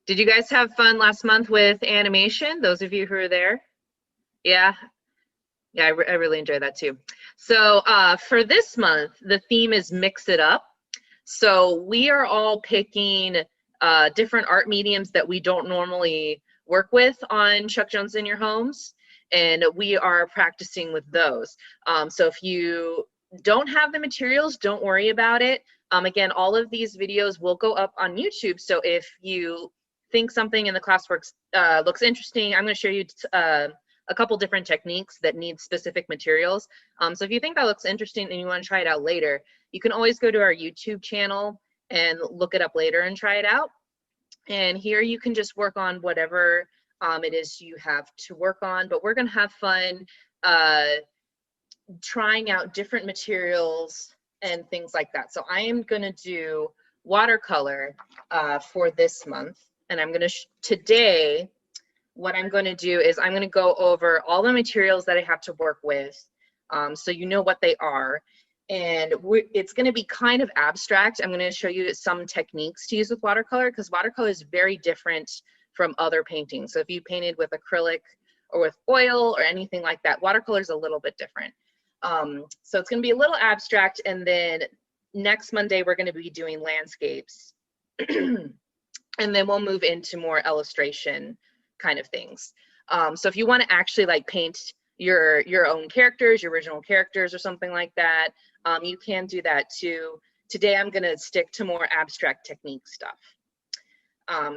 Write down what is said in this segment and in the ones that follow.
Did you guys have fun last month with animation? Those of you who are there? Yeah. Yeah, I really enjoyed that too. So for this month, the theme is Mix It Up. So we are all picking different art mediums that we don't normally work with on Chuck Jones in Your Homes, and we are practicing with those. So if you don't have the materials, don't worry about it. Again, all of these videos will go up on YouTube, so if you think something in the classwork looks interesting, I'm going to show you a couple different techniques that need specific materials. So if you think that looks interesting and you want to try it out later, you can always go to our YouTube channel and look it up later and try it out. And here you can just work on whatever it is you have to work on, but we're going to have fun trying out different materials and things like that. So I am going to do watercolor for this month, and I'm going to today what I'm going to do is I'm going to go over all the materials that I have to work with, so you know what they are. And it's going to be kind of abstract. I'm going to show you some techniques to use with watercolor, because watercolor is very different from other paintings. So if you painted with acrylic or with oil or anything like that, watercolor is a little bit different. So it's going to be a little abstract, and then next Monday we're going to be doing landscapes. And then we'll move into more illustration kind of things. So if you want to actually like paint your own characters, your original characters or something like that, you can do that too. Today I'm going to stick to more abstract technique stuff.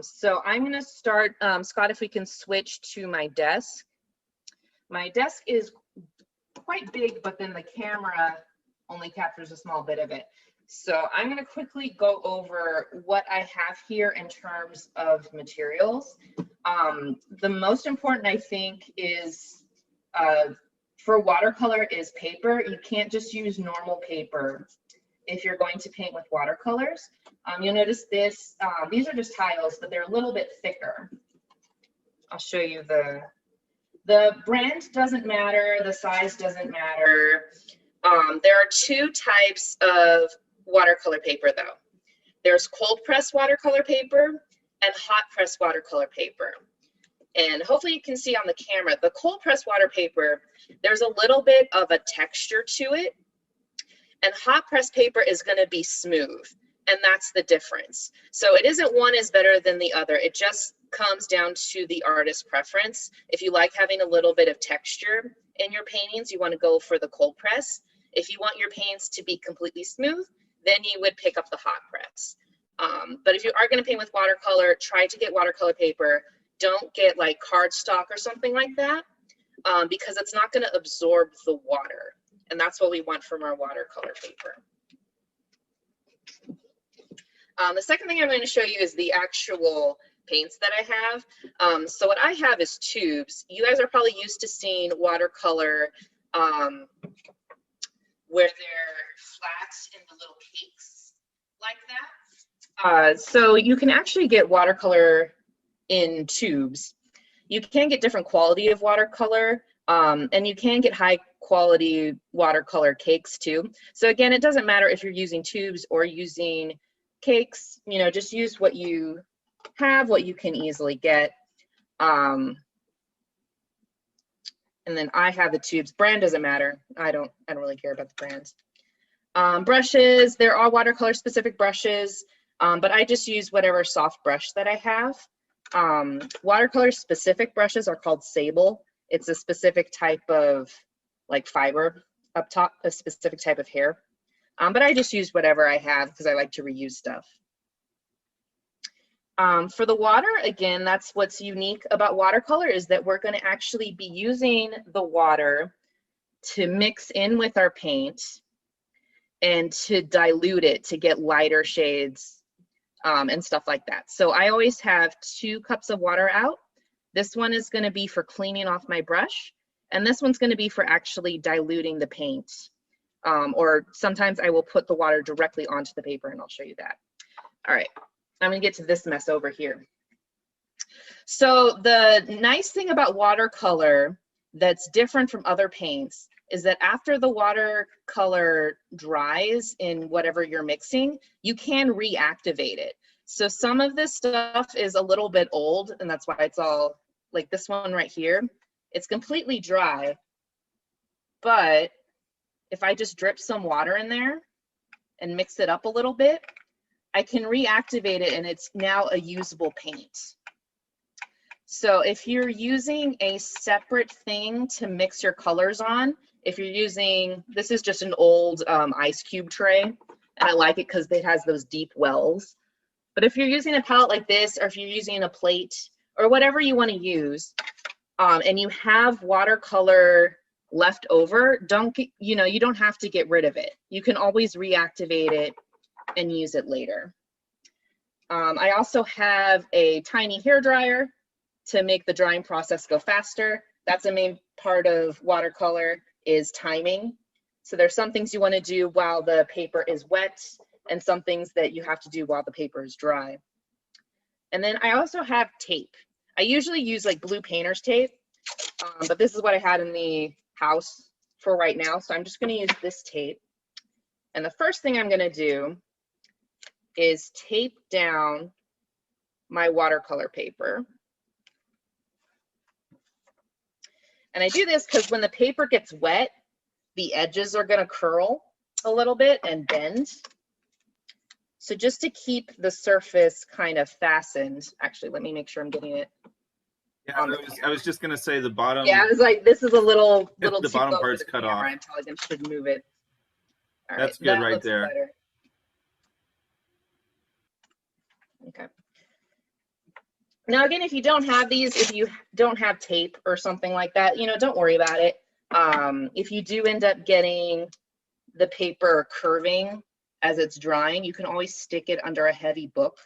So I'm going to start, Scott, if we can switch to my desk. My desk is quite big, but then the camera only captures a small bit of it. So I'm going to quickly go over what I have here in terms of materials. The most important, I think, is for watercolor is paper. You can't just use normal paper if you're going to paint with watercolors. You'll notice this, these are just tiles, but they're a little bit thicker. I'll show you the brand doesn't matter, the size doesn't matter. There are two types of watercolor paper though. There's cold press watercolor paper and hot press watercolor paper. And hopefully you can see on the camera, the cold press water paper, there's a little bit of a texture to it, and hot press paper is going to be smooth, and that's the difference. So it isn't one is better than the other. It just comes down to the artist's preference. If you like having a little bit of texture in your paintings, you want to go for the cold press. If you want your paints to be completely smooth, then you would pick up the hot press. But if you are going to paint with watercolor, try to get watercolor paper. Don't get like cardstock or something like that, because it's not going to absorb the water. And that's what we want from our watercolor paper. The second thing I'm going to show you is the actual paints that I have. So what I have is tubes. You guys are probably used to seeing watercolor where they're flat in the little cakes like that. So you can actually get watercolor in tubes. You can get different quality of watercolor, and you can get high quality watercolor cakes too. So again, it doesn't matter if you're using tubes or using cakes, you know, just use what you have, what you can easily get. And then I have the tubes. Brand doesn't matter. I don't really care about the brands. Brushes, there are watercolor specific brushes, but I just use whatever soft brush that I have. Watercolor specific brushes are called sable. It's a specific type of like fiber up top, a specific type of hair. But I just use whatever I have because I like to reuse stuff. For the water, again, that's what's unique about watercolor, is that we're going to actually be using the water to mix in with our paint and to dilute it to get lighter shades and stuff like that. So I always have 2 cups of water out. This one is going to be for cleaning off my brush, and this one's going to be for actually diluting the paint. Or sometimes I will put the water directly onto the paper, and I'll show you that. All right. I'm going to get to this mess over here. So the nice thing about watercolor that's different from other paints is that after the watercolor dries in whatever you're mixing, you can reactivate it. So some of this stuff is a little bit old, and that's why it's all like this one right here. It's completely dry, but if I just drip some water in there and mix it up a little bit, I can reactivate it and it's now a usable paint. So if you're using a separate thing to mix your colors on, if you're using, this is just an old ice cube tray, and I like it because it has those deep wells. But if you're using a palette like this, or if you're using a plate, or whatever you want to use, and you have watercolor left over, you don't have to get rid of it. You can always reactivate it and use it later. I also have a tiny hair dryer to make the drying process go faster. That's a main part of watercolor, is timing. So there's some things you want to do while the paper is wet and some things that you have to do while the paper is dry. And then I also have tape. I usually use like blue painter's tape, but this is what I had in the house for right now. So I'm just going to use this tape. And the first thing I'm going to do is tape down my watercolor paper. And I do this because when the paper gets wet, the edges are going to curl a little bit and bend. So just to keep the surface kind of fastened, actually, let me make sure I'm getting it. Yeah, I was just going to say the bottom. Yeah, I was like, this is a little the too bottom low part's for the cut camera. off. I probably should move it. All That's right, good that right looks there. better. Okay. Now again, if you don't have these, if you don't have tape or something like that, don't worry about it. If you do end up getting the paper curving as it's drying, you can always stick it under a heavy book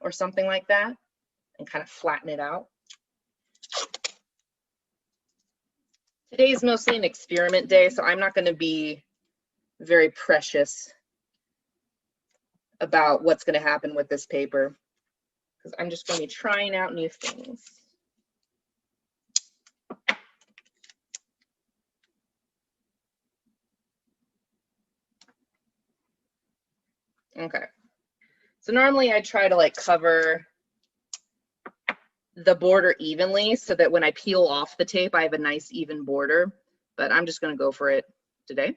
or something like that and kind of flatten it out. Today is mostly an experiment day, so I'm not going to be very precious about what's going to happen with this paper, because I'm just going to be trying out new things. Okay, so normally I try to like cover the border evenly so that when I peel off the tape, I have a nice even border, but I'm just going to go for it today.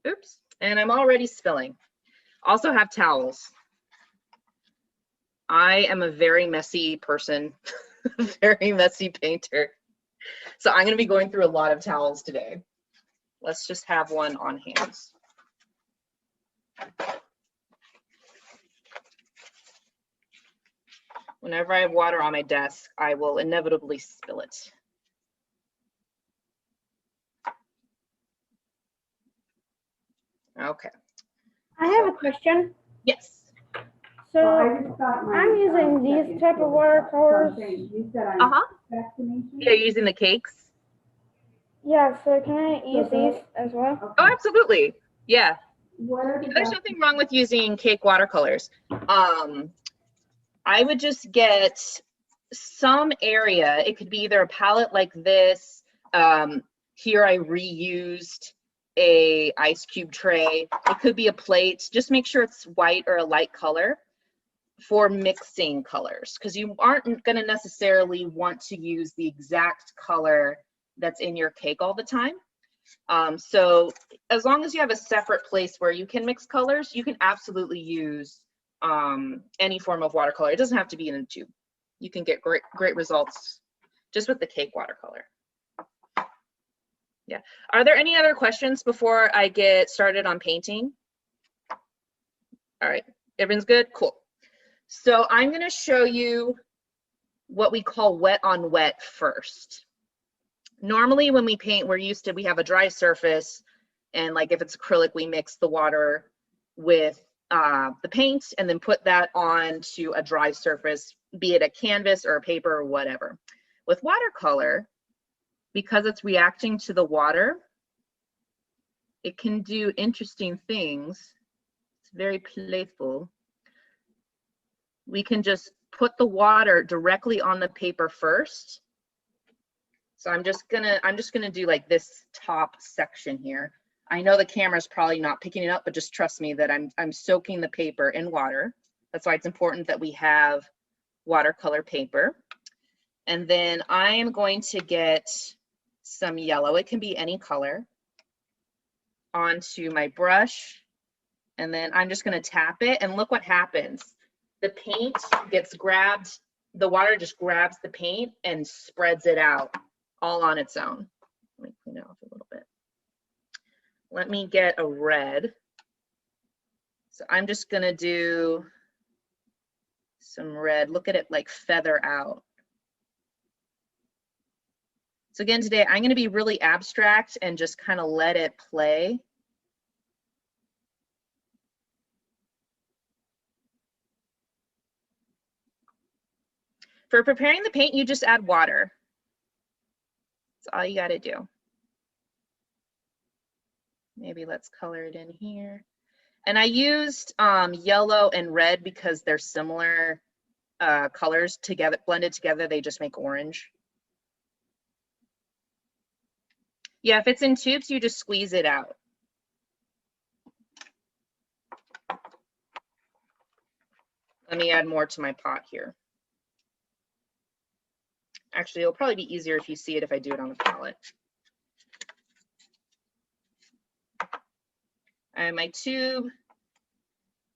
Oops, and I'm already spilling. Also have towels. I am a very messy person, very messy painter. So I'm going to be going through a lot of towels today. Let's just have one on hand. Whenever I have water on my desk, I will inevitably spill it. Okay. I have a question. Yes. So I'm using these type of watercolors. You're using the cakes? Yeah, so can I use these as well? Oh, absolutely. Yeah. There's nothing wrong with using cake watercolors. I would just get some area. It could be either a palette like this. Here I reused a ice cube tray. It could be a plate. Just make sure it's white or a light color for mixing colors, because you aren't going to necessarily want to use the exact color that's in your cake all the time. So as long as you have a separate place where you can mix colors, you can absolutely use any form of watercolor. It doesn't have to be in a tube. You can get great results just with the cake watercolor. Yeah. Are there any other questions before I get started on painting? All right. Everyone's good? Cool. So I'm going to show you what we call wet on wet first. Normally when we paint, we have a dry surface, and like if it's acrylic, we mix the water with the paint and then put that onto a dry surface, be it a canvas or a paper or whatever. With watercolor, because it's reacting to the water, it can do interesting things. It's very playful. We can just put the water directly on the paper first. So I'm just gonna do like this top section here. I know the camera's probably not picking it up, but just trust me that I'm soaking the paper in water. That's why it's important that we have watercolor paper. And then I am going to get some yellow, it can be any color, onto my brush. And then I'm just going to tap it, and look what happens. The paint gets grabbed, the water just grabs the paint and spreads it out all on its own. Let me clean it off a little bit. Let me get a red. So I'm just going to do some red. Look at it like feather out. So again, today I'm going to be really abstract and just kind of let it play. For preparing the paint, you just add water. That's all you got to do. Maybe let's color it in here. And I used yellow and red because they're similar colors together, blended together, they just make orange. Yeah, if it's in tubes, you just squeeze it out. Let me add more to my pot here. Actually, it'll probably be easier if you see it if I do it on the palette. And my tube,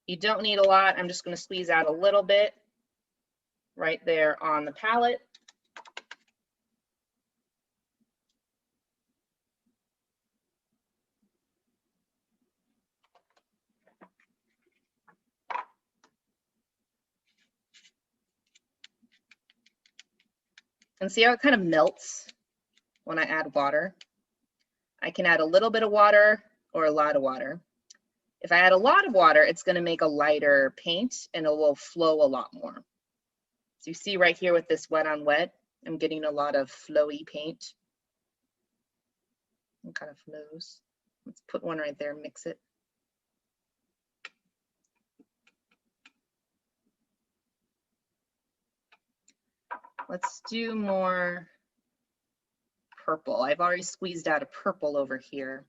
you don't need a lot. I'm just going to squeeze out a little bit right there on the palette. And see how it kind of melts when I add water? I can add a little bit of water or a lot of water. If I add a lot of water, it's going to make a lighter paint and it will flow a lot more. So you see right here with this wet on wet, I'm getting a lot of flowy paint. It kind of flows. Let's put one right there and mix it. Let's do more purple. I've already squeezed out a purple over here.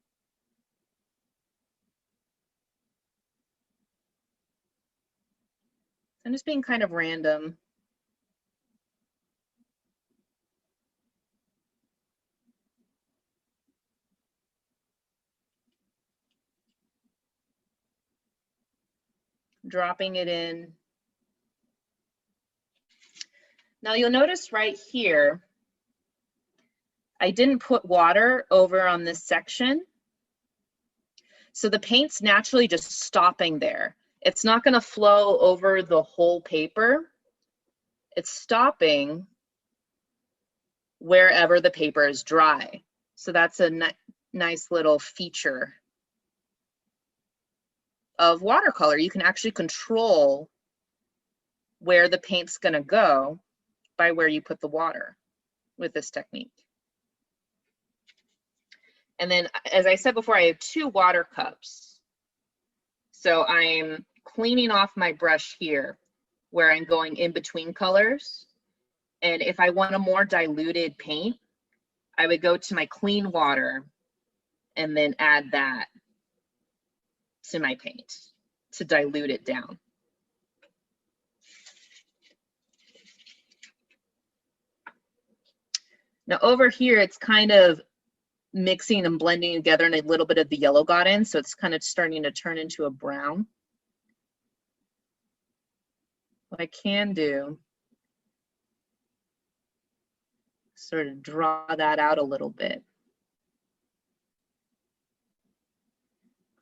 I'm just being kind of random. Dropping it in. Now you'll notice right here, I didn't put water over on this section. So the paint's naturally just stopping there. It's not going to flow over the whole paper. It's stopping wherever the paper is dry. So that's a nice little feature of watercolor. You can actually control where the paint's going to go by where you put the water with this technique. And then, as I said before, I have 2 water cups. So I'm cleaning off my brush here where I'm going in between colors. And if I want a more diluted paint, I would go to my clean water and then add that to my paint to dilute it down. Now over here, it's kind of mixing and blending together, and a little bit of the yellow got in, so it's kind of starting to turn into a brown. What I can do, sort of draw that out a little bit.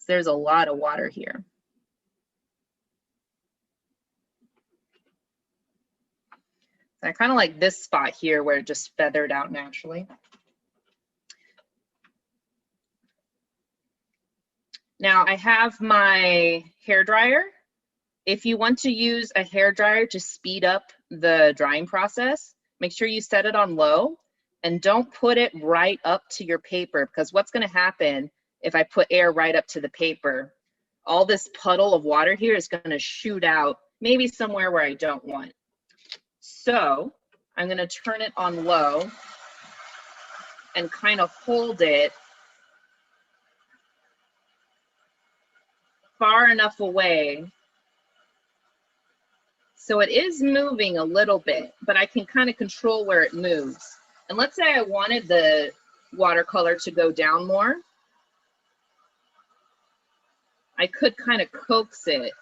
There's a lot of water here. I kind of like this spot here where it just feathered out naturally. Now I have my hair dryer. If you want to use a hair dryer to speed up the drying process, make sure you set it on low and don't put it right up to your paper, because what's going to happen if I put air right up to the paper, all this puddle of water here is going to shoot out maybe somewhere where I don't want. So I'm going to turn it on low and kind of hold it far enough away. So it is moving a little bit, but I can kind of control where it moves. And let's say I wanted the watercolor to go down more. I could kind of coax it.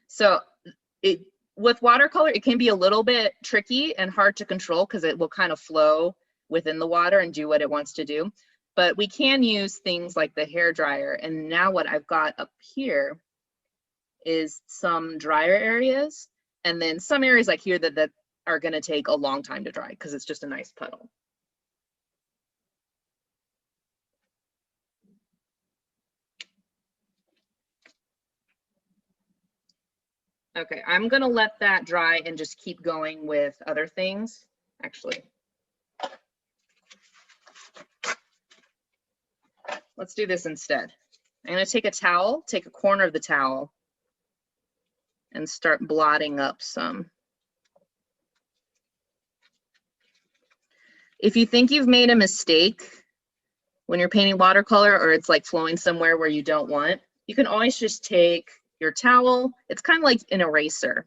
So with watercolor, it can be a little bit tricky and hard to control because it will kind of flow within the water and do what it wants to do. But we can use things like the hair dryer. And now what I've got up here is some drier areas, and then some areas like here that are going to take a long time to dry because it's just a nice puddle. Okay, I'm going to let that dry and just keep going with other things. Actually, let's do this instead. I'm going to take a towel, take a corner of the towel, and start blotting up some. If you think you've made a mistake when you're painting watercolor, or it's like flowing somewhere where you don't want, you can always just take your towel. It's kind of like an eraser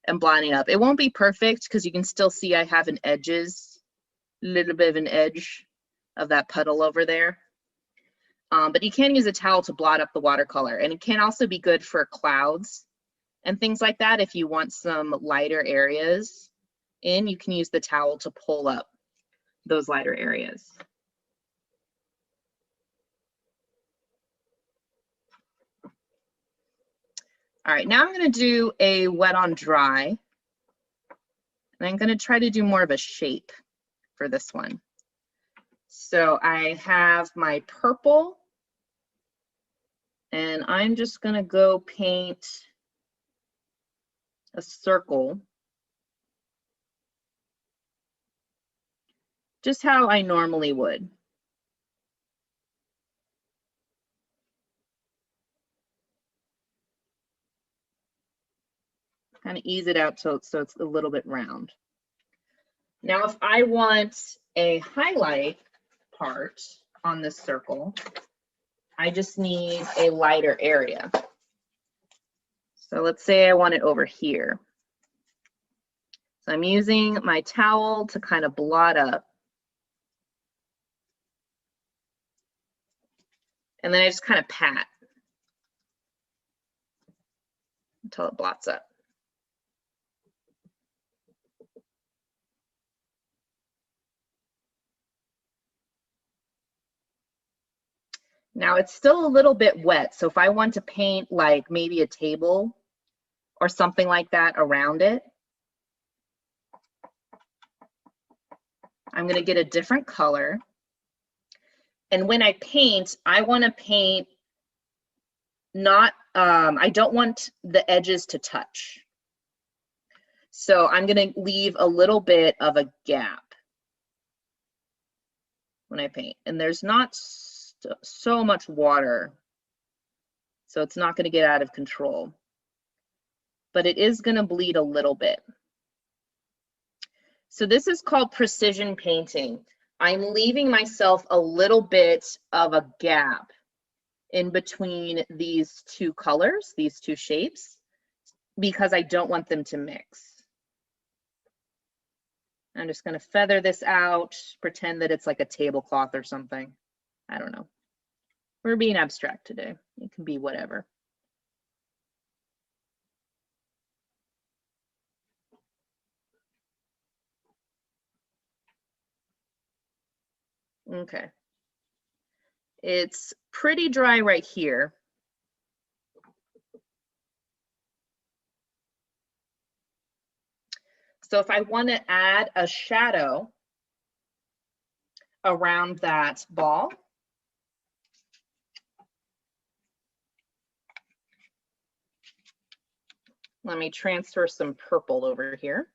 and blotting up. It won't be perfect because you can still see I have an edges, a little bit of an edge of that puddle over there. But you can use a towel to blot up the watercolor, and it can also be good for clouds and things like that. If you want some lighter areas in, you can use the towel to pull up those lighter areas. All right, now I'm going to do a wet on dry, and I'm going to try to do more of a shape for this one. So I have my purple, and I'm just going to go paint a circle, just how I normally would. Kind of ease it out so it's a little bit round. Now, if I want a highlight part on this circle, I just need a lighter area. So let's say I want it over here. So I'm using my towel to kind of blot up. And then I just kind of pat until it blots up. Now it's still a little bit wet, so if I want to paint like maybe a table or something like that around it, I'm going to get a different color. And when I paint, I want to paint not, I don't want the edges to touch. So I'm going to leave a little bit of a gap when I paint. And there's not so much water, so it's not going to get out of control, but it is going to bleed a little bit. So this is called precision painting. I'm leaving myself a little bit of a gap in between these two colors, these two shapes, because I don't want them to mix. I'm just going to feather this out, pretend that it's like a tablecloth or something. I don't know. We're being abstract today. It can be whatever. Okay. It's pretty dry right here. So if I want to add a shadow around that ball, let me transfer some purple over here.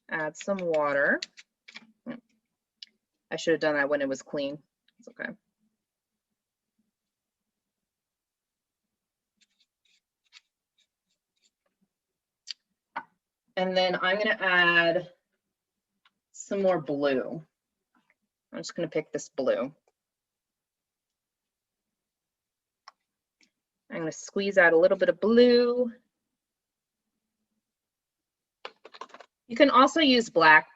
Add some water. I should have done that when it was clean. It's okay. And then I'm going to add some more blue. I'm just going to pick this blue. I'm going to squeeze out a little bit of blue. You can also use black,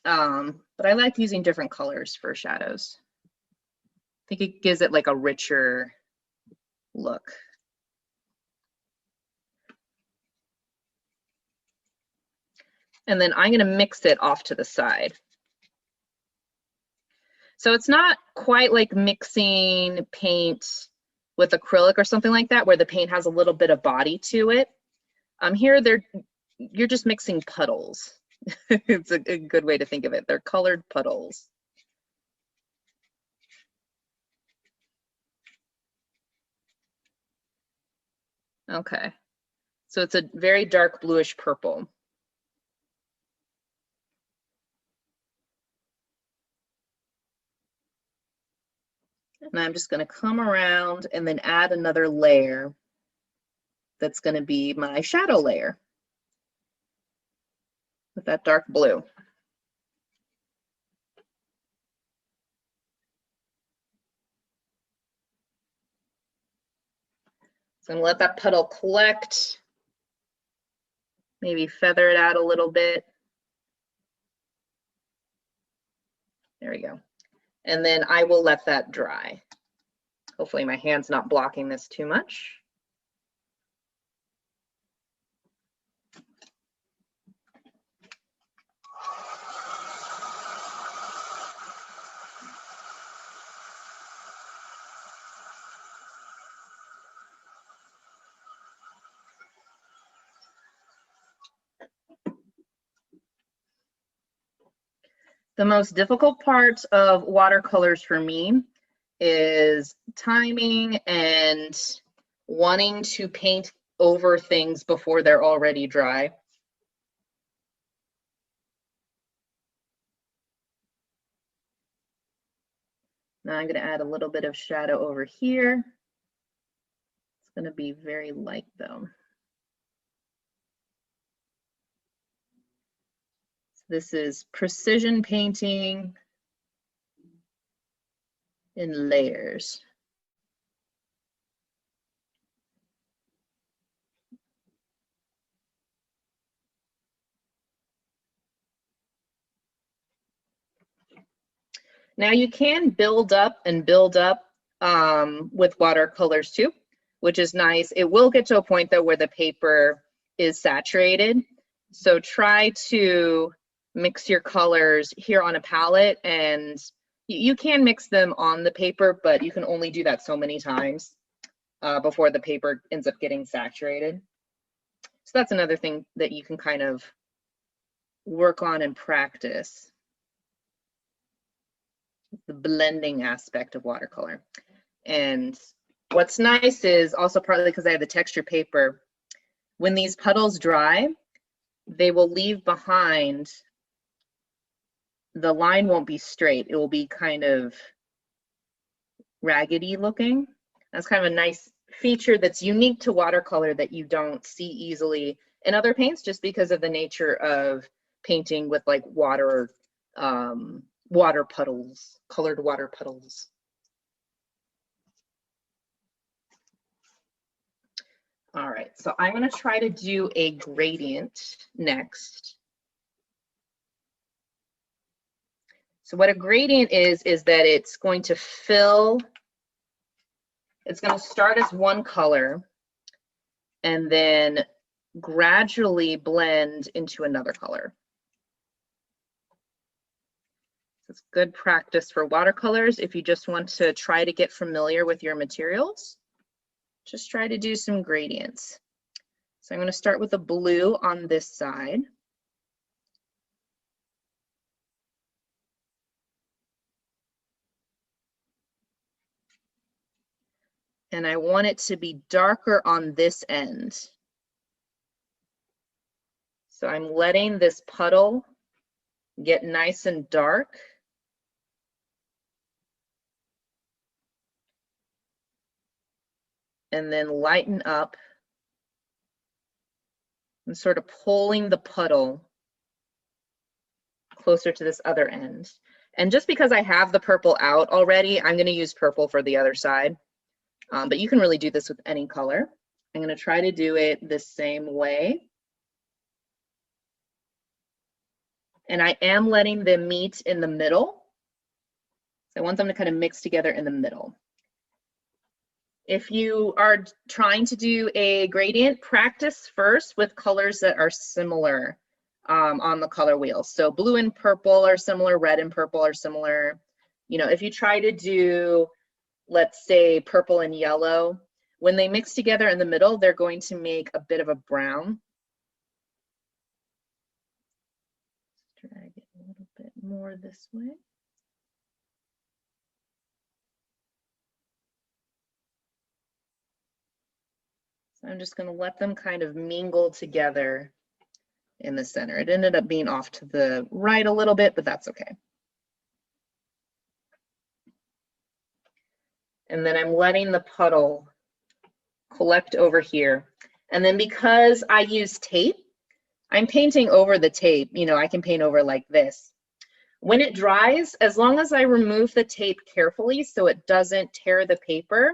but I like using different colors for shadows. I think it gives it like a richer look. And then I'm going to mix it off to the side. So it's not quite like mixing paint with acrylic or something like that, where the paint has a little bit of body to it. Here, you're just mixing puddles. It's a good way to think of it. They're colored puddles. Okay, so it's a very dark bluish purple. And I'm just going to come around and then add another layer that's going to be my shadow layer with that dark blue. So I'm going to let that puddle collect, maybe feather it out a little bit. There we go. And then I will let that dry. Hopefully my hand's not blocking this too much. The most difficult part of watercolors for me is timing and wanting to paint over things before they're already dry. Now I'm going to add a little bit of shadow over here. It's going to be very light though. This is precision painting in layers. Now you can build up and build up with watercolors too, which is nice. It will get to a point though where the paper is saturated. So try to mix your colors here on a palette, and you can mix them on the paper, but you can only do that so many times before the paper ends up getting saturated. So that's another thing that you can kind of work on and practice. The blending aspect of watercolor. And what's nice is also partly because I have the texture paper, when these puddles dry, they will leave behind, the line won't be straight. It will be kind of raggedy looking. That's kind of a nice feature that's unique to watercolor that you don't see easily in other paints, just because of the nature of painting with like water puddles, colored water puddles. All right, so I'm going to try to do a gradient next. So what a gradient is that it's going to fill, it's going to start as one color and then gradually blend into another color. It's good practice for watercolors. If you just want to try to get familiar with your materials, just try to do some gradients. So I'm going to start with a blue on this side. And I want it to be darker on this end. So I'm letting this puddle get nice and dark. And then lighten up and sort of pulling the puddle closer to this other end. And just because I have the purple out already, I'm going to use purple for the other side. But you can really do this with any color. I'm going to try to do it the same way. And I am letting them meet in the middle. So I want them to kind of mix together in the middle. If you are trying to do a gradient, practice first with colors that are similar on the color wheel. So blue and purple are similar, red and purple are similar. You know, if you try to do, let's say, purple and yellow, when they mix together in the middle, they're going to make a bit of a brown. Drag it a little bit more this way. So I'm just going to let them kind of mingle together in the center. It ended up being off to the right a little bit, but that's okay. And then I'm letting the puddle collect over here. And then because I use tape, I'm painting over the tape. You know, I can paint over like this. When it dries, as long as I remove the tape carefully so it doesn't tear the paper,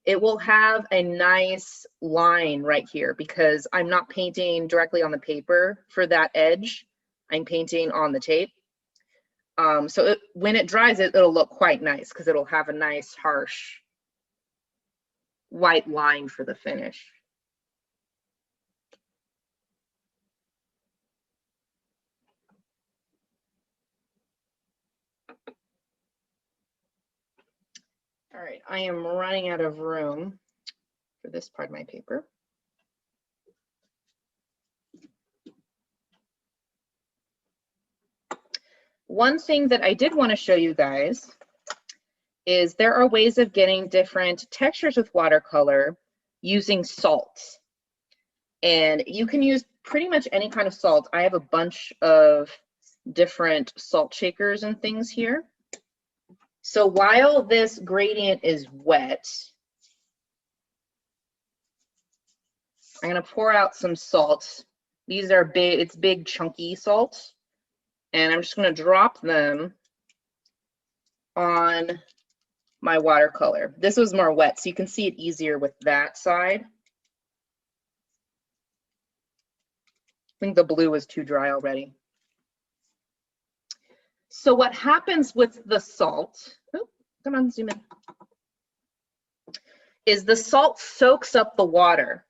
it will have a nice line right here because I'm not painting directly on the paper for that edge. I'm painting on the tape. So when it dries, it'll look quite nice because it'll have a nice harsh white line for the finish. All right, I am running out of room for this part of my paper. One thing that I did want to show you guys is there are ways of getting different textures with watercolor using salts. And you can use pretty much any kind of salt. I have a bunch of different salt shakers and things here. So while this gradient is wet, I'm going to pour out some salt. These are big, it's big chunky salt. And I'm just going to drop them on my watercolor. This was more wet, so you can see it easier with that side. I think the blue was too dry already. So what happens with the salt, oh, come on, zoom in, is the salt soaks up the water.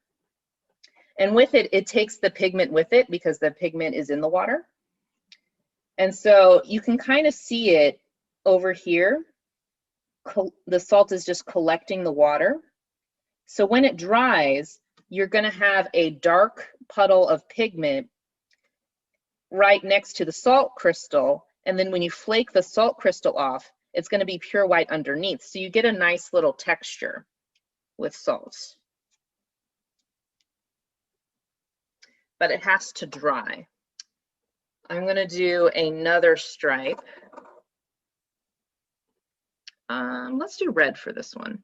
And with it, it takes the pigment with it because the pigment is in the water. And so you can kind of see it over here. The salt is just collecting the water. So when it dries, you're going to have a dark puddle of pigment right next to the salt crystal. And then when you flake the salt crystal off, it's going to be pure white underneath. So you get a nice little texture with salt. But it has to dry. I'm going to do another stripe. Let's do red for this one.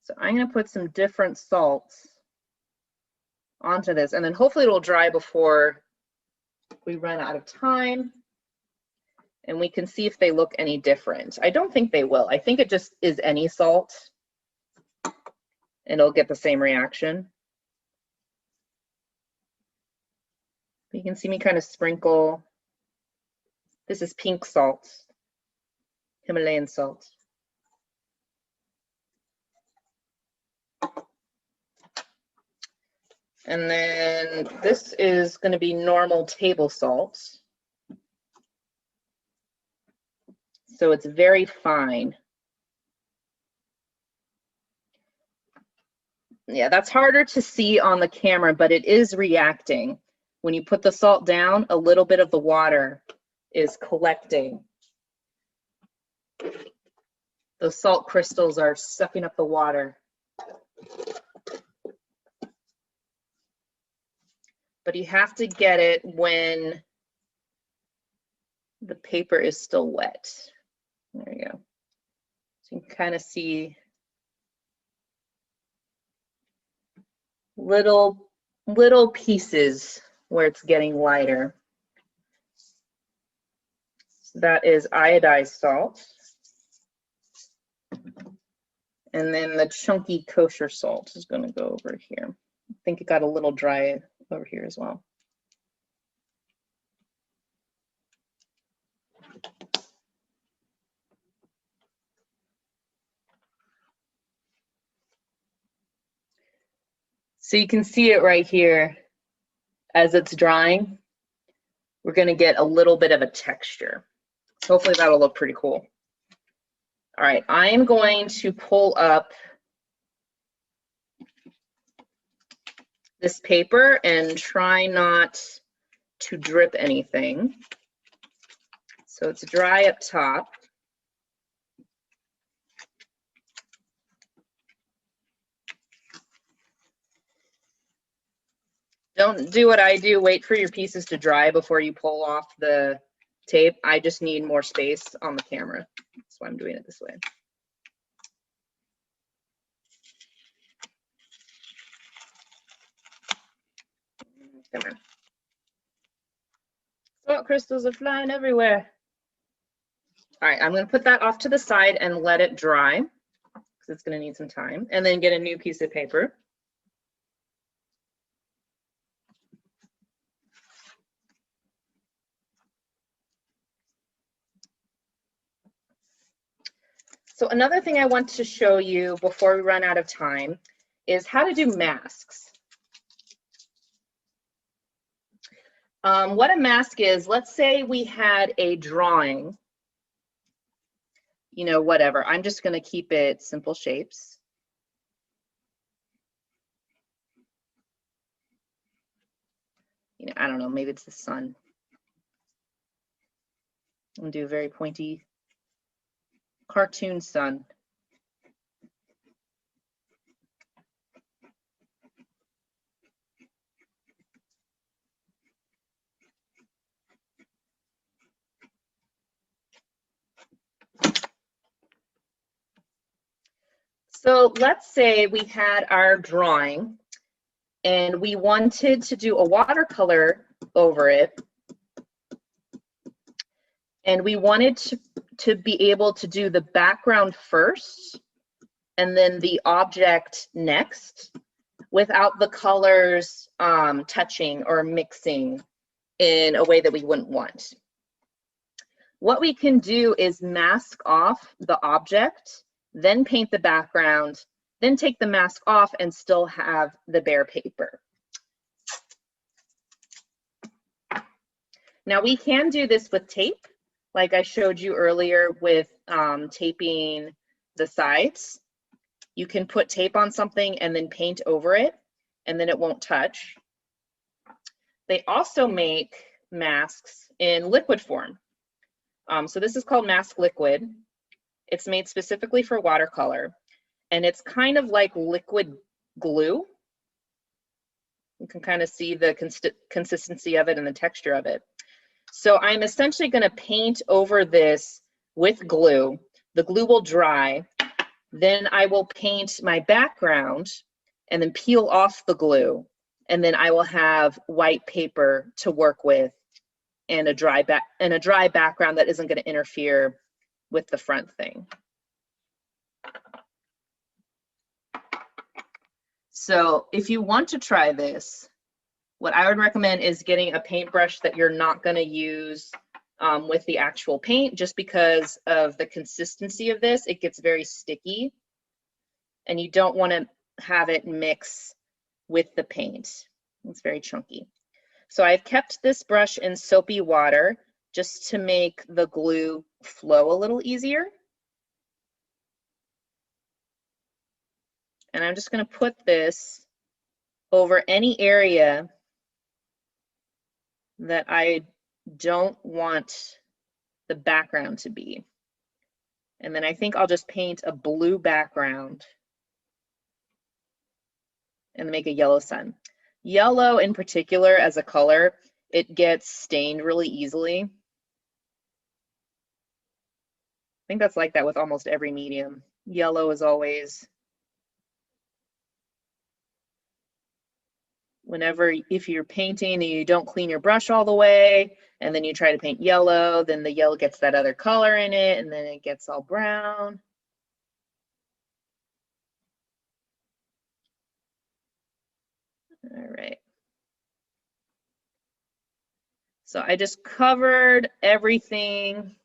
So I'm going to put some different salts onto this, and then hopefully it will dry before we run out of time, and we can see if they look any different. I don't think they will. I think it just is any salt, and it'll get the same reaction. You can see me kind of sprinkle. This is pink salt, Himalayan salt. And then this is going to be normal table salt. So it's very fine. Yeah, that's harder to see on the camera, but it is reacting. When you put the salt down, a little bit of the water is collecting. Those salt crystals are sucking up the water. But you have to get it when the paper is still wet. There you go. So you can kind of see little pieces where it's getting lighter. So that is iodized salt. And then the chunky kosher salt is going to go over here. I think it got a little dry over here as well. So you can see it right here as it's drying. We're going to get a little bit of a texture. Hopefully that'll look pretty cool. All right, I am going to pull up this paper and try not to drip anything. So it's dry up top. Don't do what I do, wait for your pieces to dry before you pull off the tape. I just need more space on the camera. That's why I'm doing it this way. Come on. Salt crystals are flying everywhere. All right, I'm going to put that off to the side and let it dry because it's going to need some time, and then get a new piece of paper. So another thing I want to show you before we run out of time is how to do masks. What a mask is, let's say we had a drawing, you know, whatever. I'm just going to keep it simple shapes. You know, I don't know, maybe it's the sun. I'm going to do a very pointy cartoon sun. So let's say we had our drawing and we wanted to do a watercolor over it, and we wanted to be able to do the background first and then the object next without the colors touching or mixing in a way that we wouldn't want. What we can do is mask off the object, then paint the background, then take the mask off and still have the bare paper. Now we can do this with tape, like I showed you earlier with taping the sides. You can put tape on something and then paint over it, and then it won't touch. They also make masks in liquid form. So this is called mask liquid. It's made specifically for watercolor, and it's kind of like liquid glue. You can kind of see the consistency of it and the texture of it. So I'm essentially going to paint over this with glue. The glue will dry. Then I will paint my background and then peel off the glue. And then I will have white paper to work with and a dry background that isn't going to interfere with the front thing. So if you want to try this, what I would recommend is getting a paintbrush that you're not going to use with the actual paint, just because of the consistency of this. It gets very sticky and you don't want to have it mix with the paint. It's very chunky. So I've kept this brush in soapy water just to make the glue flow a little easier. And I'm just going to put this over any area that I don't want the background to be. And then I think I'll just paint a blue background and make a yellow sun. Yellow in particular as a color, it gets stained really easily. I think that's like that with almost every medium. Yellow is always, whenever, if you're painting and you don't clean your brush all the way, and then you try to paint yellow, then the yellow gets that other color in it, and then it gets all brown. All right. So I just covered everything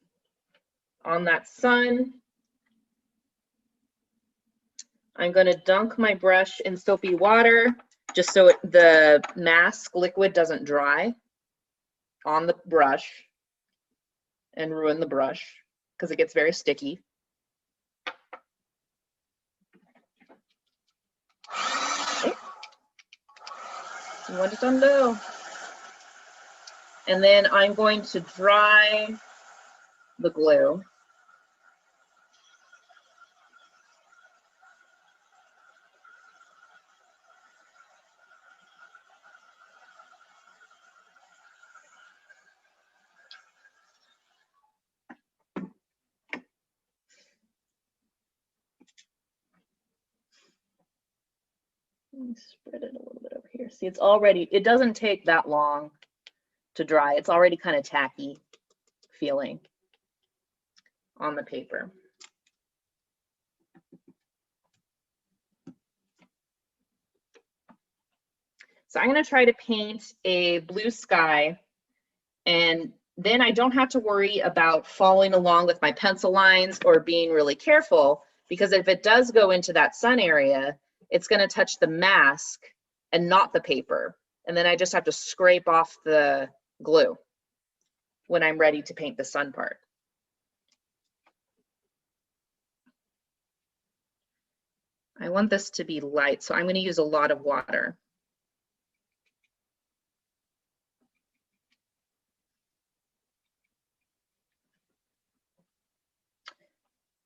on that sun. I'm going to dunk my brush in soapy water just so the mask liquid doesn't dry on the brush and ruin the brush because it gets very sticky. Okay. You want it on low. And then I'm going to dry the glue. Let me spread it a little bit over here. See, it's already, it doesn't take that long to dry. It's already kind of tacky feeling on the paper. So I'm going to try to paint a blue sky, and then I don't have to worry about following along with my pencil lines or being really careful, because if it does go into that sun area, it's going to touch the mask and not the paper. And then I just have to scrape off the glue when I'm ready to paint the sun part. I want this to be light, so I'm going to use a lot of water.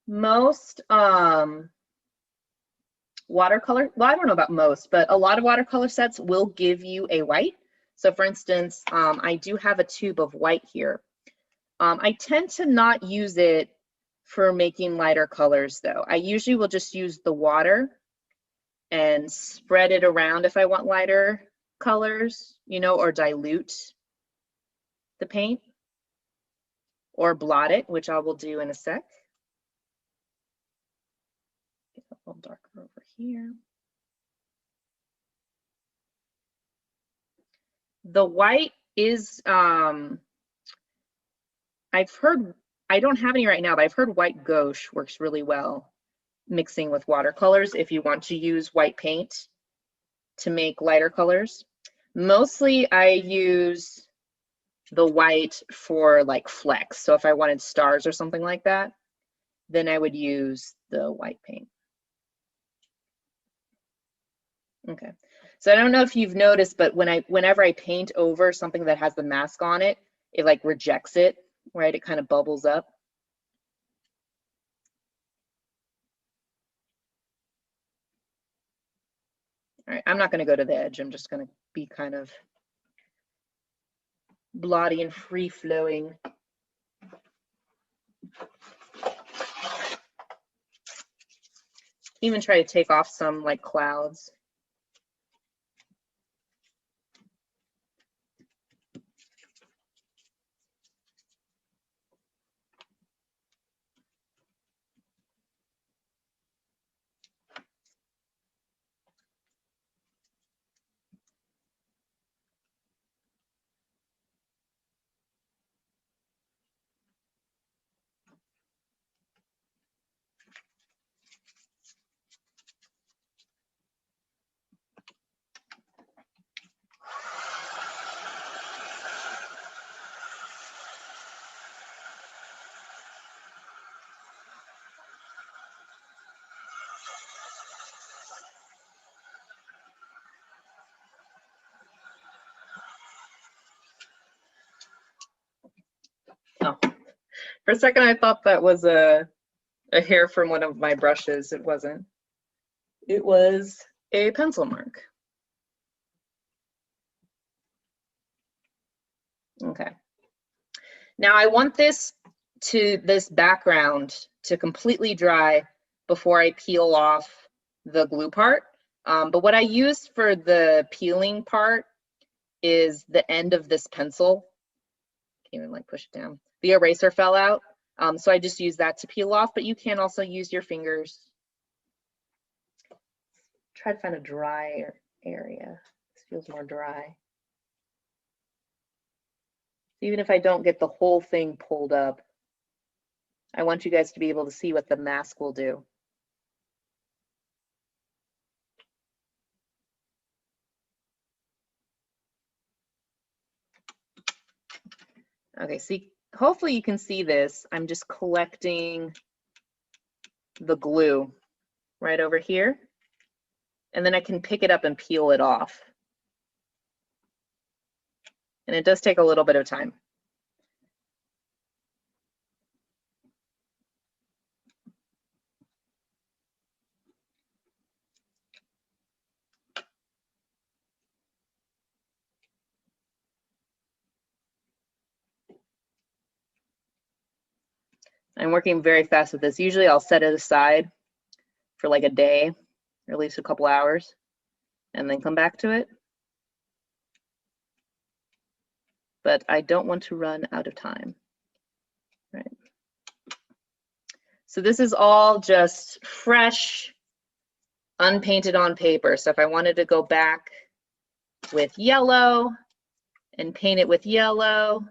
Most watercolor, well, I don't know about most, but a lot of watercolor sets will give you a white. So for instance, I do have a tube of white here. I tend to not use it for making lighter colors though. I usually will just use the water and spread it around if I want lighter colors, you know, or dilute the paint or blot it, which I will do in a sec. Get a little darker over here. The white is, I've heard, I don't have any right now, but I've heard white gouache works really well mixing with watercolors if you want to use white paint to make lighter colors. Mostly I use the white for like flecks. So if I wanted stars or something like that, then I would use the white paint. Okay. So I don't know if you've noticed, but whenever I paint over something that has the mask on it, it like rejects it, right? It kind of bubbles up. All right, I'm not going to go to the edge. I'm just going to be kind of blotty and free flowing. Even try to take off some like clouds. For a second, I thought that was a hair from one of my brushes. It wasn't. It was a pencil mark. Okay. Now I want this background to completely dry before I peel off the glue part. But what I use for the peeling part is the end of this pencil. Can't even like push it down. The eraser fell out. So I just use that to peel off, but you can also use your fingers. Try to find a dry area. This feels more dry. Even if I don't get the whole thing pulled up, I want you guys to be able to see what the mask will do. Okay, see, hopefully you can see this. I'm just collecting the glue right over here, and then I can pick it up and peel it off. And it does take a little bit of time. I'm working very fast with this. Usually I'll set it aside for like a day, or at least a couple hours, and then come back to it. But I don't want to run out of time. Right. So this is all just fresh, unpainted on paper. So if I wanted to go back with yellow and paint it with yellow,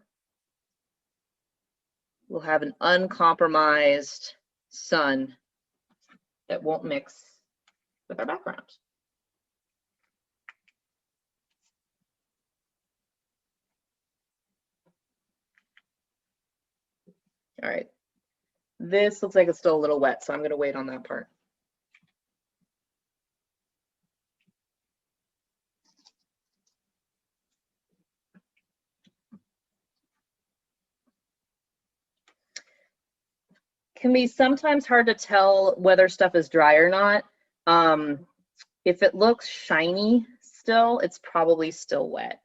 we'll have an uncompromised sun that won't mix with our background. All right, this looks like it's still a little wet, so I'm gonna wait on that part. Can be sometimes hard to tell whether stuff is dry or not. If it looks shiny still, it's probably still wet.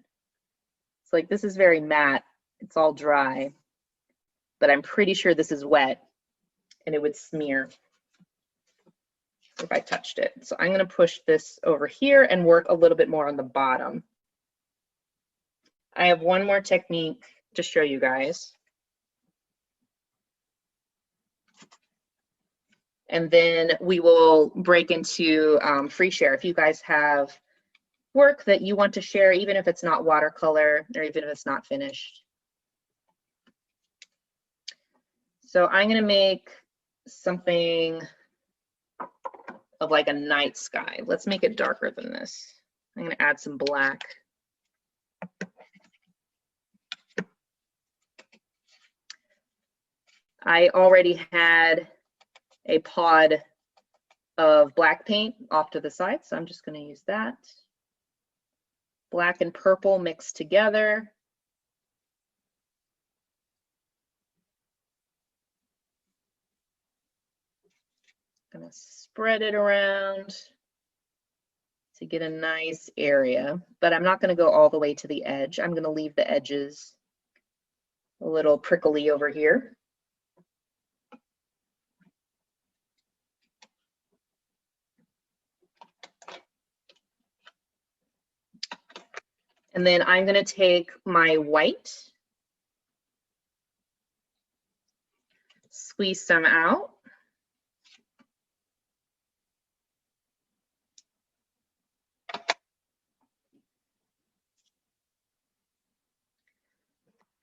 It's like this is very matte, it's all dry, but I'm pretty sure this is wet and it would smear if I touched it. So I'm gonna push this over here and work a little bit more on the bottom. I have one more technique to show you guys. And then we will break into free share. If you guys have work that you want to share, even if it's not watercolor or even if it's not finished. So I'm gonna make something of like a night sky. Let's make it darker than this. I'm gonna add some black. I already had a pod of black paint off to the side, so I'm just going to use that. Black and purple mixed together. I'm going to spread it around to get a nice area, but I'm not going to go all the way to the edge. I'm going to leave the edges a little prickly over here. And then I'm going to take my white, squeeze some out.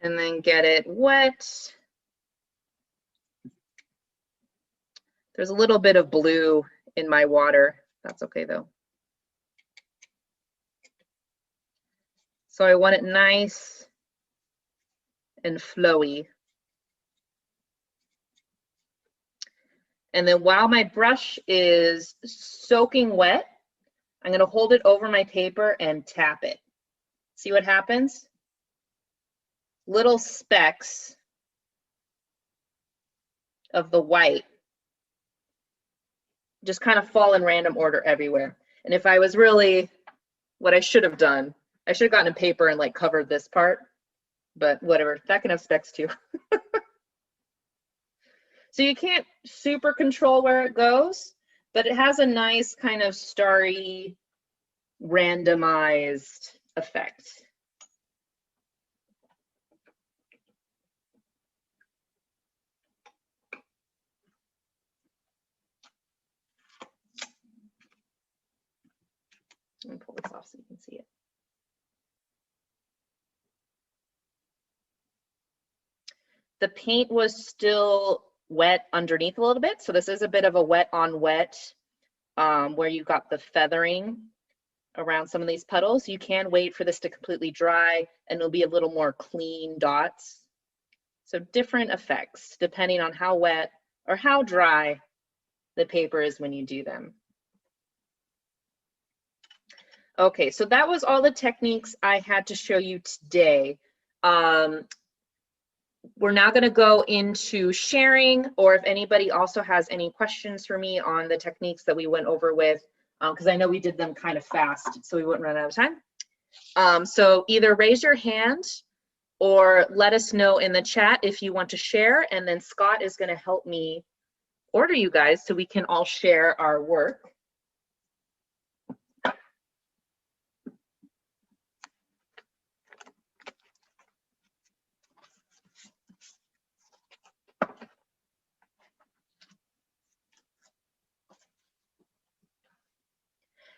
And then get it wet. There's a little bit of blue in my water. That's okay though. So I want it nice and flowy. And then while my brush is soaking wet, I'm going to hold it over my paper and tap it. See what happens? Little specks of the white just kind of fall in random order everywhere. And if I was really, what I should have done, I should have gotten a paper and like covered this part, but whatever, that can have specks too. So you can't super control where it goes, but it has a nice kind of starry, randomized effect. Let me pull this off so you can see it. The paint was still wet underneath a little bit, so this is a bit of a wet on wet where you got the feathering around some of these puddles. You can wait for this to completely dry and it'll be a little more clean dots. So different effects depending on how wet or how dry the paper is when you do them. Okay, so that was all the techniques I had to show you today. We're now going to go into sharing, or if anybody also has any questions for me on the techniques that we went over with, because I know we did them kind of fast, so we wouldn't run out of time. So either raise your hand or let us know in the chat if you want to share, and then Scott is going to help me order you guys so we can all share our work.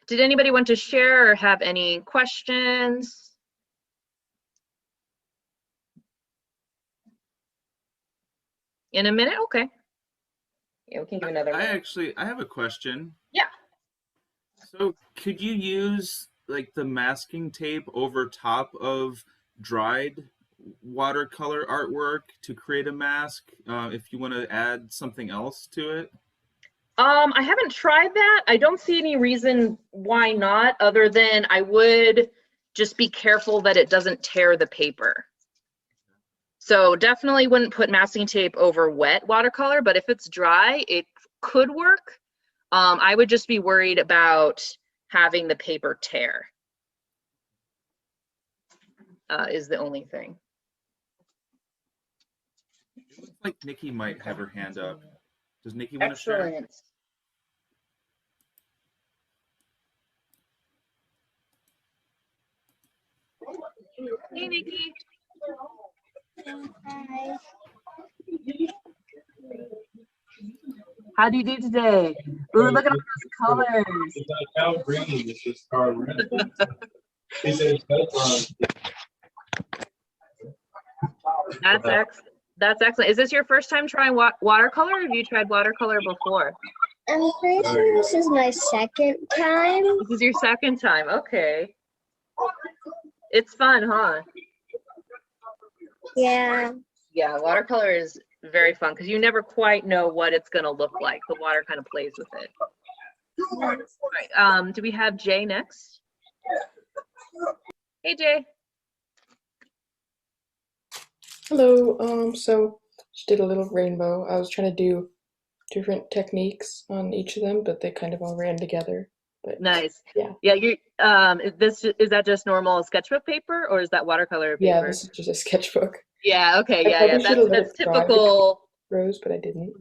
Did anybody want to share or have any questions? In a minute? Okay. Yeah, we can give another minute. I have a question. Yeah. So could you use like the masking tape over top of dried watercolor artwork to create a mask if you want to add something else to it? I haven't tried that. I don't see any reason why not, other than I would just be careful that it doesn't tear the paper. So definitely wouldn't put masking tape over wet watercolor, but if it's dry, it could work. I would just be worried about having the paper tear, is the only thing. It looks like Nikki might have her hand up. Does Nikki want to share? Excellent. Hey, Nikki. Hi. How do you do today? Ooh, look at all those colors. It's not Cal Green, it's just Carl Red. He said That's excellent. Is this your first time trying watercolor, or have you tried watercolor before? I'm pretty sure this is my second time. This is your second time. Okay. It's fun, huh? Yeah. Yeah, watercolor is very fun because you never quite know what it's going to look like. The water kind of plays with it. All right. Do we have Jay next? Hey, Jay. Hello. So just did a little rainbow. I was trying to do different techniques on each of them, but they kind of all ran together. But Nice. yeah. Yeah. You. Is that just normal sketchbook paper, or is that watercolor paper? Yeah, this is just a sketchbook. Yeah. Okay. I Yeah. probably That's typical. Rose, but I didn't.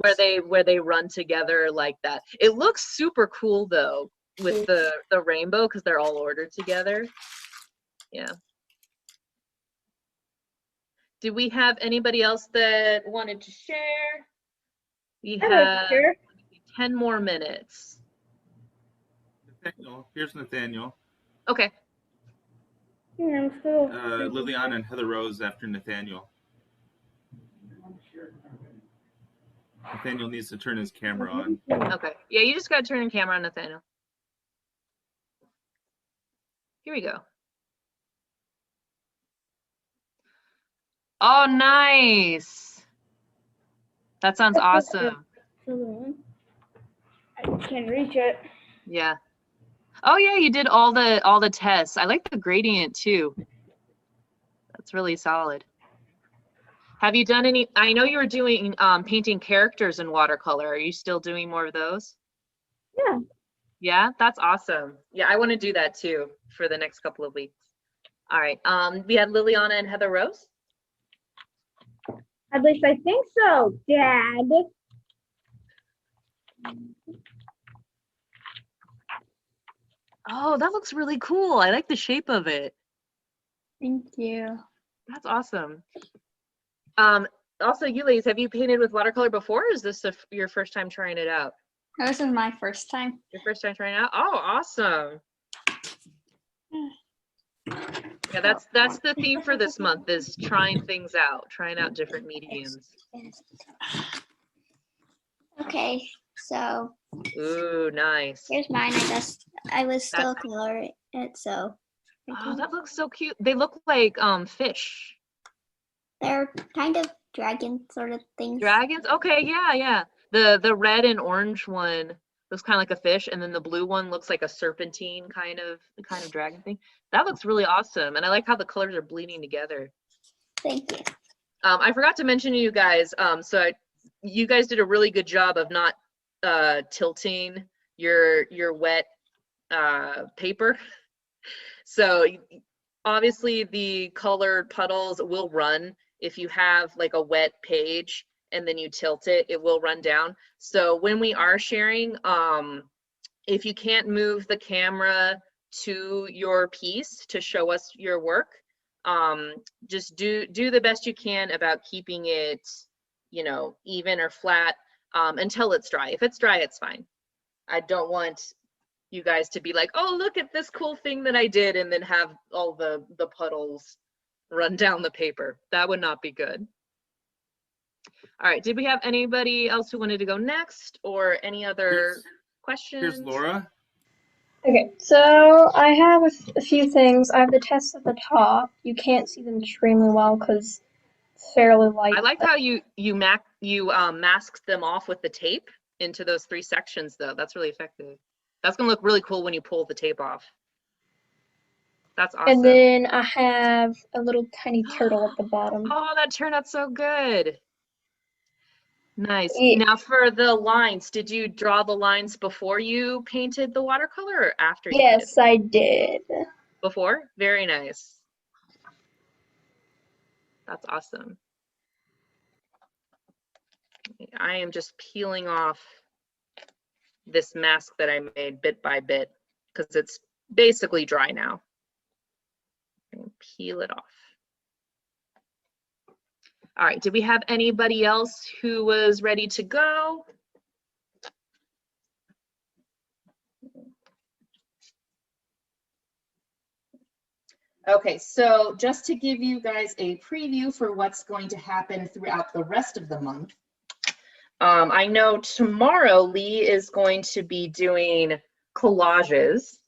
Where they run together like that. It looks super cool though with the rainbow because they're all ordered together. Yeah. Do we have anybody else that wanted to share? We have 10 more minutes. Nathaniel, here's Nathaniel. Okay. Yeah, I'm still. Liliana and Heather Rose after Nathaniel. Nathaniel needs to turn his camera on. Okay. Yeah, you just gotta turn your camera on, Nathaniel. Here we go. Oh, nice. That sounds awesome. I can't reach it. Yeah. Oh yeah, you did all the tests. I like the gradient too. That's really solid. Have you done any, I know you were doing painting characters in watercolor. Are you still doing more of those? Yeah. Yeah, that's awesome. Yeah, I want to do that too for the next couple of weeks. All right. We had Liliana and Heather Rose. At least I think so, Dad. Oh, that looks really cool. I like the shape of it. Thank you. That's awesome. Also, you ladies, have you painted with watercolor before? Or is this your first time trying it out? This is my first time. Your first time trying it out? Oh, awesome. Yeah, that's the theme for this month is trying things out, trying out different mediums. Okay, so Ooh, nice. here's mine. I was still coloring it, so Oh, that looks so cute. They look like fish. they're kind of dragon sort of things. Dragons? Okay, yeah. The red and orange one looks kind of like a fish, and then the blue one looks like a serpentine kind of dragon thing. That looks really awesome, and I like how the colors are bleeding together. Thank you. I forgot to mention to you guys, you guys did a really good job of not tilting your wet paper. So obviously the colored puddles will run. If you have like a wet page and then you tilt it, it will run down. So when we are sharing, if you can't move the camera to your piece to show us your work, just do the best you can about keeping it, you know, even or flat until it's dry. If it's dry, it's fine. I don't want you guys to be like, oh, look at this cool thing that I did, and then have all the puddles run down the paper. That would not be good. All right, did we have anybody else who wanted to go next, or any other questions? Here's Laura. Okay, so I have a few things. I have the tests at the top. You can't see them extremely well because it's fairly light. I like how you masked them off with the tape into those 3 sections, though. That's really effective. That's gonna look really cool when you pull the tape off. That's awesome. And then I have a little tiny turtle at the bottom. Oh, that turned out so good. Nice. Yeah. Now for the lines, did you draw the lines before you painted the watercolor or after you did? Yes, I did. Before? Very nice. That's awesome. I am just peeling off this mask that I made bit by bit because it's basically dry now. And peel it off. All right, did we have anybody else who was ready to go? Okay, so just to give you guys a preview for what's going to happen throughout the rest of the month. I know tomorrow Lee is going to be doing collages,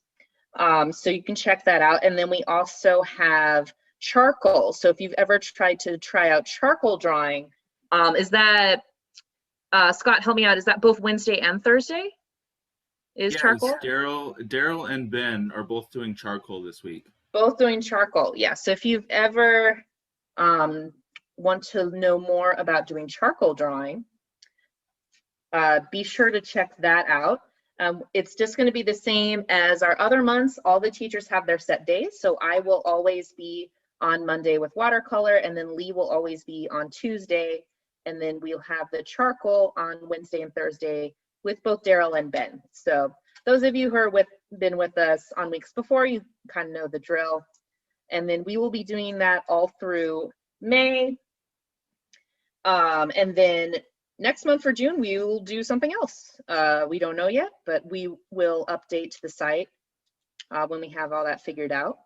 so you can check that out. And then we also have charcoal. So if you've ever tried to try out charcoal drawing, is that, Scott, help me out, is that both Wednesday and Thursday? Is charcoal? Daryl and Ben are both doing charcoal this week. Both doing charcoal, yeah. So if you've ever want to know more about doing charcoal drawing, be sure to check that out. It's just going to be the same as our other months. All the teachers have their set days. So I will always be on Monday with watercolor, and then Lee will always be on Tuesday. And then we'll have the charcoal on Wednesday and Thursday with both Daryl and Ben. So those of you who are been with us on weeks before, you kind of know the drill. And then we will be doing that all through May. And then next month for June, we will do something else. We don't know yet, but we will update the site when we have all that figured out.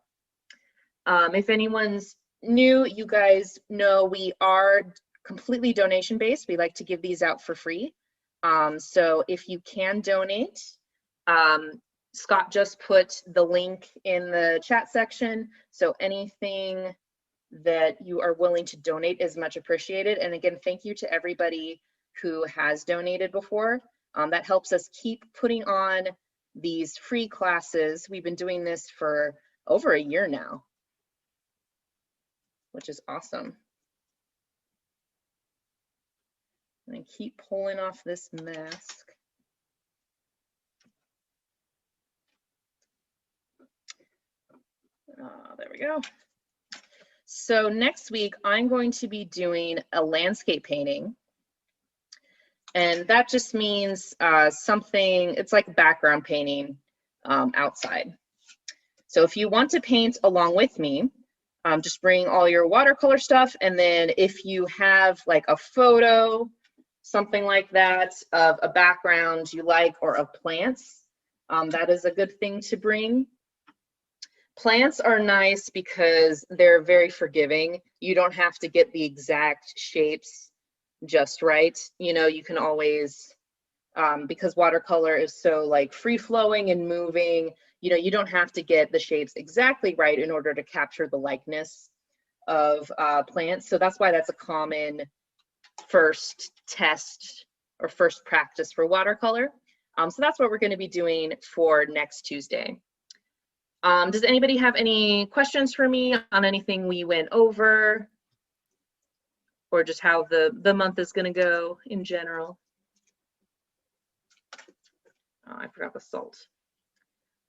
If anyone's new, you guys know we are completely donation based. We like to give these out for free. So if you can donate, Scott just put the link in the chat section. So anything that you are willing to donate is much appreciated. And again, thank you to everybody who has donated before. That helps us keep putting on these free classes. We've been doing this for over a year now, which is awesome. I keep pulling off this mask. There we go. So next week, I'm going to be doing a landscape painting. And that just means something, it's like background painting outside. So if you want to paint along with me, just bring all your watercolor stuff. And then if you have like a photo, something like that of a background you like or of plants, that is a good thing to bring. Plants are nice because they're very forgiving. You don't have to get the exact shapes just right. You know, you can always, because watercolor is so like free flowing and moving, you know, you don't have to get the shapes exactly right in order to capture the likeness of plants. So that's why that's a common first test or first practice for watercolor. So that's what we're going to be doing for next Tuesday. Does anybody have any questions for me on anything we went over, or just how the month is going to go in general? Oh, I forgot the salt.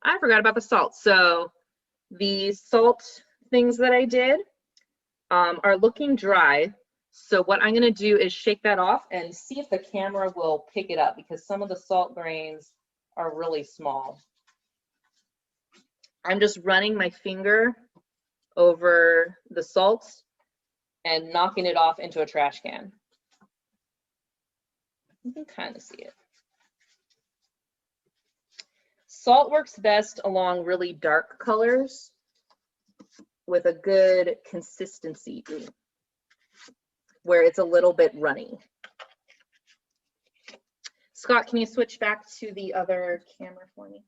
I forgot about the salt. So the salt things that I did are looking dry. So what I'm going to do is shake that off and see if the camera will pick it up, because some of the salt grains are really small. I'm just running my finger over the salt and knocking it off into a trash can. You can kind of see it. Salt works best along really dark colors with a good consistency where it's a little bit runny. Scott, can you switch back to the other camera for me?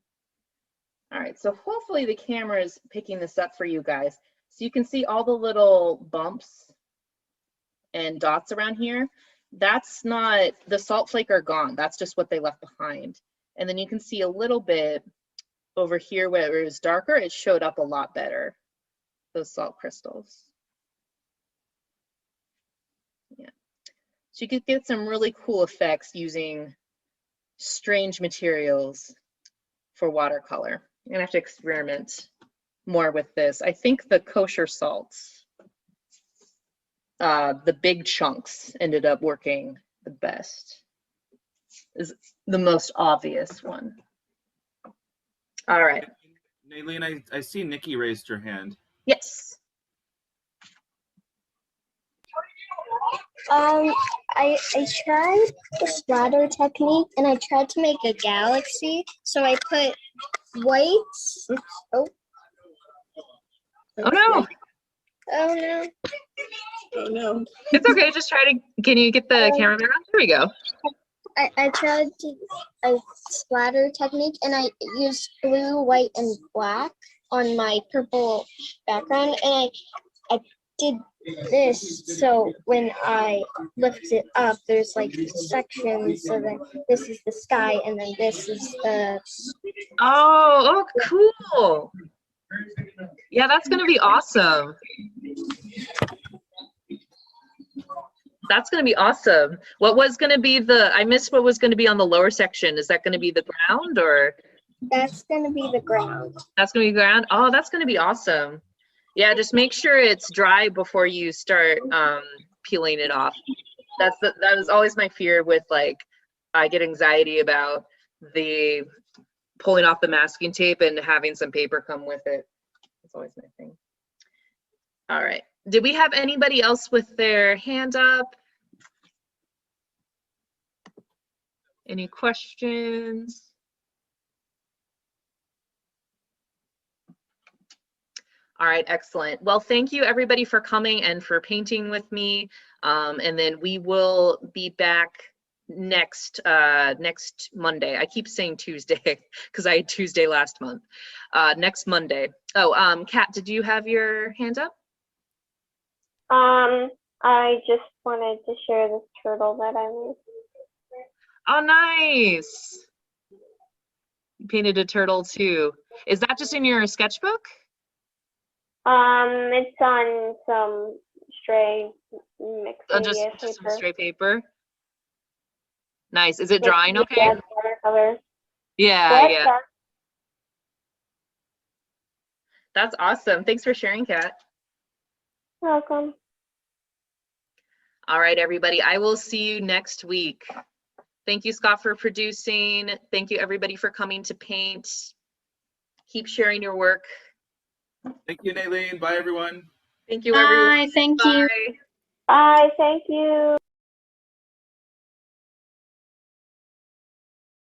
All right, so hopefully the camera is picking this up for you guys. So you can see all the little bumps and dots around here. That's not, the salt flake are gone. That's just what they left behind. And then you can see a little bit over here where it was darker, it showed up a lot better, those salt crystals. Yeah. So you could get some really cool effects using strange materials for watercolor. I'm gonna have to experiment more with this. I think the kosher salts, the big chunks ended up working the best, is the most obvious one. All right. Naylene, I see Nikki raised her hand. Yes. I tried the splatter technique and I tried to make a galaxy. So I put white. Oh. Oh no. Oh no. Oh no. It's okay. Just try to, can you get the camera back on? There we go. I tried a splatter technique and I used blue, white, and black on my purple background, and I did this, so when I lift it up, there's like sections, so then this is the sky and then this is the... Oh, cool. Yeah, that's gonna be awesome. That's gonna be awesome. What was gonna be the, I missed what was gonna be on the lower section. Is that gonna be the ground, or? That's gonna be the ground. That's gonna be ground? Oh, that's gonna be awesome. Yeah, just make sure it's dry before you start peeling it off. That was always my fear with, like, I get anxiety about the pulling off the masking tape and having some paper come with it. That's always my thing. All right. Did we have anybody else with their hand up? Any questions? All right, excellent. Well, thank you everybody for coming and for painting with me. And then we will be back next Monday. I keep saying Tuesday because I had Tuesday last month. Next Monday. Oh, Kat, did you have your hand up? I just wanted to share this turtle that I made. Oh, nice. You painted a turtle too. Is that just in your sketchbook? It's on some stray mixed media Just some paper. stray paper. Nice. Is it drying okay? Yeah, watercolor. Yeah, yeah. Scott. That's awesome. Thanks for sharing, Kat. Welcome. All right, everybody. I will see you next week. Thank you, Scott, for producing. Thank you, everybody, for coming to paint. Keep sharing your work. Thank you, Naylene. Bye, everyone. Thank you, everyone. Bye. Thank you. Bye. Bye, thank you.